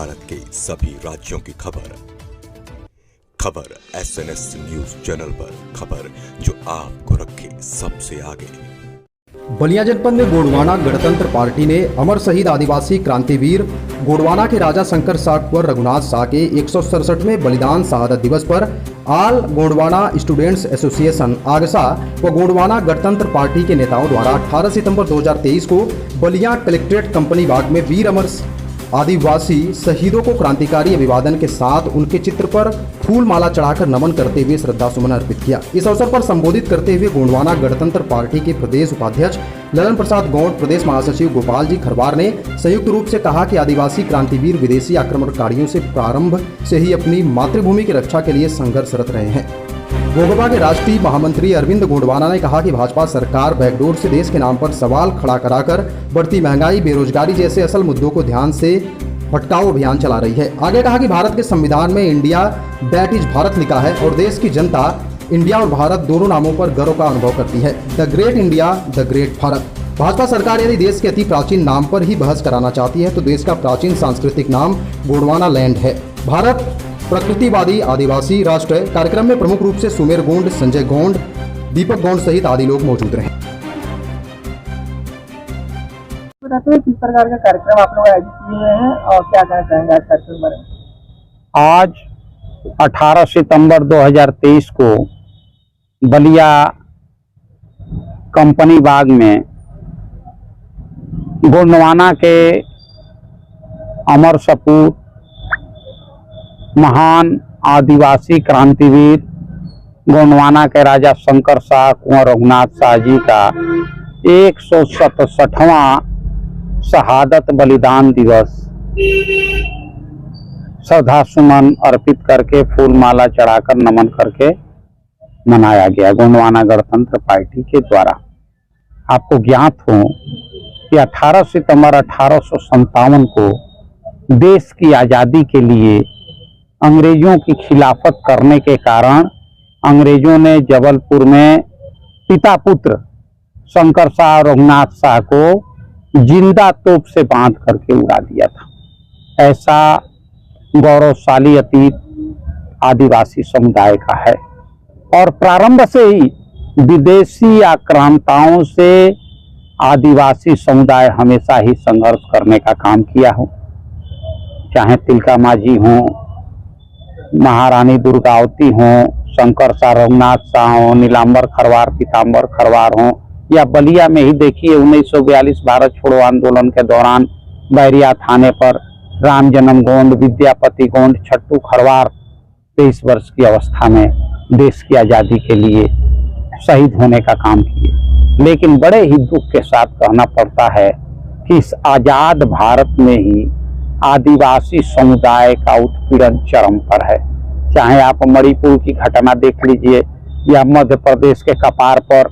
भारत के सभी राज्यों की खबर SNS न्यूज चैनल पर, खबर जो आपको रखे सबसे आगे। बलिया जनपद में गोंडवाना गणतंत्र पार्टी ने अमर शहीद आदिवासी क्रांतिवीर गोंडवाना के राजा शंकर शाह कुंवर रघुनाथ शाह के 167वें बलिदान शहादत दिवस पर आल गोंडवाना स्टूडेंट्स एसोसिएशन आगसा व गोंडवाना गणतंत्र पार्टी के नेताओं द्वारा 18 सितंबर 2023 को बलिया कलेक्ट्रेट कंपनी बाग में वीर अमर आदिवासी शहीदों को क्रांतिकारी अभिवादन के साथ उनके चित्र पर फूल माला चढ़ाकर नमन करते हुए श्रद्धा सुमन अर्पित किया। इस अवसर पर संबोधित करते हुए गोंडवाना गणतंत्र पार्टी के प्रदेश उपाध्यक्ष ललन प्रसाद गौड़, प्रदेश महासचिव गोपाल जी खरवार ने संयुक्त रूप से कहा कि आदिवासी क्रांतिवीर विदेशी आक्रमणकारियों से प्रारंभ से ही अपनी मातृभूमि की रक्षा के लिए संघर्षरत रहे हैं। गोगबा के राष्ट्रीय महामंत्री अरविंद गोंडवाना ने कहा कि भाजपा सरकार बैकडोर से देश के नाम पर सवाल खड़ा कराकर बढ़ती महंगाई, बेरोजगारी जैसे असल मुद्दों को ध्यान से भटकाओ अभियान चला रही है। आगे कहा कि भारत के संविधान में इंडिया दैट इज भारत लिखा है और देश की जनता इंडिया और भारत दोनों नामों पर गर्व का अनुभव करती है। The great India, the great Bharat. Bhajpa सरकार यदि देश के अति प्राचीन नाम पर ही बहस कराना चाहती है तो देश का प्राचीन सांस्कृतिक नाम गोंडवाना लैंड है। भारत प्रकृतिवादी आदिवासी राष्ट्र है। कार्यक्रम में प्रमुख रूप से सुमेर गोंड, संजय गोंड, दीपक गोंड सहित आदि लोग मौजूद रहे। किस प्रकार का कार्यक्रम आप लोग आयोजित किए हैं और क्या कहना चाहेंगे आज कार्यक्रम बारे में? आज 18 सितंबर 2023 को बलिया कंपनी बाग में गोंडवाना के अमर सपूत महान आदिवासी क्रांतिवीर गोंडवाना के राजा शंकर शाह कुंवर रघुनाथ शाह जी का 167वां शहादत बलिदान दिवस श्रद्धा सुमन अर्पित करके फूल माला चढ़ाकर नमन करके मनाया गया गोंडवाना गणतंत्र पार्टी के द्वारा। आपको ज्ञात हो कि 18 सितंबर 1857 को देश की आज़ादी के लिए अंग्रेजों की खिलाफत करने के कारण अंग्रेजों ने जबलपुर में पिता पुत्र शंकर शाह रघुनाथ शाह को जिंदा तोप से बांध करके उड़ा दिया था। ऐसा गौरवशाली अतीत आदिवासी समुदाय का है और प्रारंभ से ही विदेशी आक्रांताओं से आदिवासी समुदाय हमेशा ही संघर्ष करने का काम किया हो, चाहे तिलका माझी हो, महारानी दुर्गावती हो, शंकर शाह रघुनाथ शाह हो, नीलांबर खरवार, पीताम्बर खरवार हो, या बलिया में ही देखिए 1942 भारत छोड़ो आंदोलन के दौरान बैरिया थाने पर राम जन्म गोंड, विद्यापति गोंड, छट्टू खरवार 23 वर्ष की अवस्था में देश की आज़ादी के लिए शहीद होने का काम किए। लेकिन बड़े ही दुख के साथ कहना पड़ता है कि इस आज़ाद भारत में ही आदिवासी समुदाय का उत्पीड़न चरम पर है। चाहे आप मणिपुर की घटना देख लीजिए या मध्य प्रदेश के कपार पर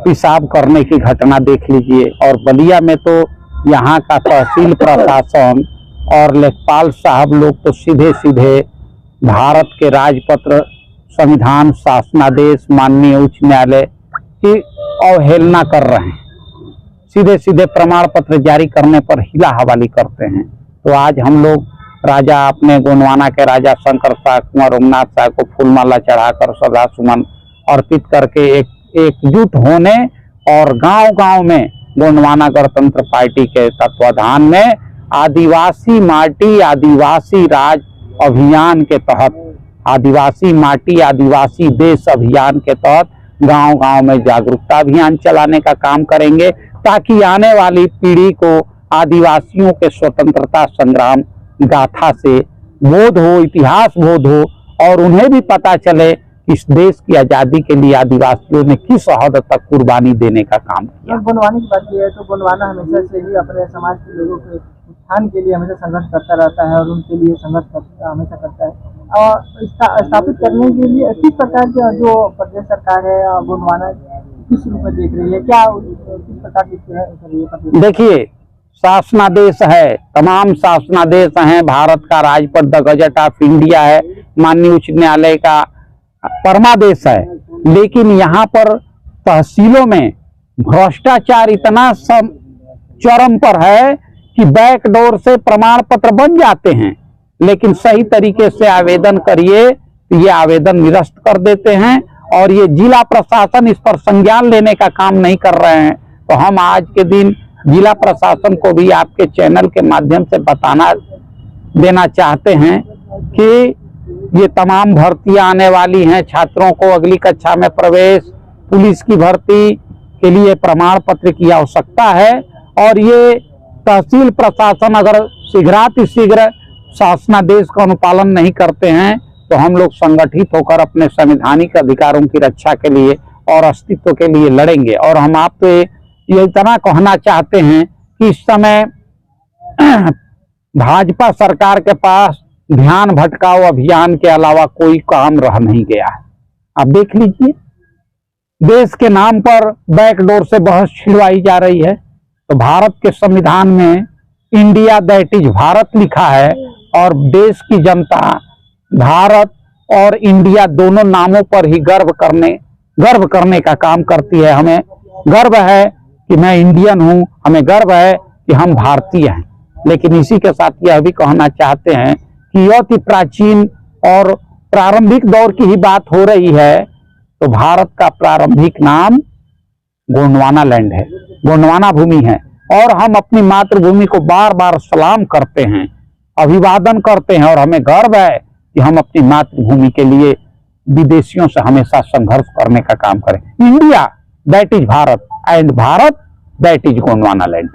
पेशाब करने की घटना देख लीजिए, और बलिया में तो यहाँ का तहसील प्रशासन और लेखपाल साहब लोग तो सीधे सीधे भारत के राजपत्र, संविधान, शासनादेश, माननीय उच्च न्यायालय की अवहेलना कर रहे हैं। सीधे सीधे प्रमाण पत्र जारी करने पर हिला हवाली करते हैं। तो आज हम लोग राजा अपने गोंडवाना के राजा शंकर शाह कुंवर रघुनाथ शाह को फूलमाला चढ़ाकर श्रद्धा सुमन अर्पित करके एकजुट होने और गांव-गांव में गोंडवाना गणतंत्र पार्टी के तत्वाधान में आदिवासी माटी आदिवासी राज अभियान के तहत, आदिवासी माटी आदिवासी देश अभियान के तहत गांव-गांव में जागरूकता अभियान चलाने का काम करेंगे, ताकि आने वाली पीढ़ी को आदिवासियों के स्वतंत्रता संग्राम गाथा से बोध हो, इतिहास बोध हो, और उन्हें भी पता चले कि इस देश की आज़ादी के लिए आदिवासियों ने किस हद तक कुर्बानी देने का काम किया। गोंडवाना की बात है तो गोंडवाना हमेशा से ही अपने समाज के लोगों के उत्थान के लिए हमेशा संघर्ष करता रहता है और उनके लिए संघर्ष हमेशा करता है। और स्थापित करने के लिए किस प्रकार की जो प्रदेश सरकार है गोंडवाना किस रूप में देख रही है, क्या किस प्रकार की? देखिए, शासनादेश है, तमाम शासनादेश हैं, भारत का राजपत्र द गजट ऑफ इंडिया है, माननीय उच्च न्यायालय का परमादेश है, लेकिन यहाँ पर तहसीलों में भ्रष्टाचार इतना चरम पर है कि बैकडोर से प्रमाण पत्र बन जाते हैं, लेकिन सही तरीके से आवेदन करिए तो ये आवेदन निरस्त कर देते हैं और ये जिला प्रशासन इस पर संज्ञान लेने का काम नहीं कर रहे हैं। तो हम आज के दिन जिला प्रशासन को भी आपके चैनल के माध्यम से बताना देना चाहते हैं कि ये तमाम भर्तियां आने वाली हैं। छात्रों को अगली कक्षा में प्रवेश, पुलिस की भर्ती के लिए प्रमाण पत्र की आवश्यकता है और ये तहसील प्रशासन अगर शीघ्रातिशीघ्र शासनादेश का अनुपालन नहीं करते हैं तो हम लोग संगठित होकर अपने संवैधानिक अधिकारों की रक्षा के लिए और अस्तित्व के लिए लड़ेंगे। और हम आपको ये इतना कहना चाहते हैं कि इस समय भाजपा सरकार के पास ध्यान भटकाओ अभियान के अलावा कोई काम रह नहीं गया है। आप देख लीजिए, देश के नाम पर बैकडोर से बहस छिड़वाई जा रही है। तो भारत के संविधान में इंडिया दैट इज भारत लिखा है और देश की जनता भारत और इंडिया दोनों नामों पर ही गर्व करने का काम करती है। हमें गर्व है कि मैं इंडियन हूं, हमें गर्व है कि हम भारतीय हैं। लेकिन इसी के साथ यह भी कहना चाहते हैं कि अति प्राचीन और प्रारंभिक दौर की ही बात हो रही है तो भारत का प्रारंभिक नाम गोंडवाना लैंड है, गोंडवाना भूमि है। और हम अपनी मातृभूमि को बार बार सलाम करते हैं, अभिवादन करते हैं और हमें गर्व है कि हम अपनी मातृभूमि के लिए विदेशियों से हमेशा संघर्ष करने का काम करें। India that is Bharat and Bharat that is Gondwana land.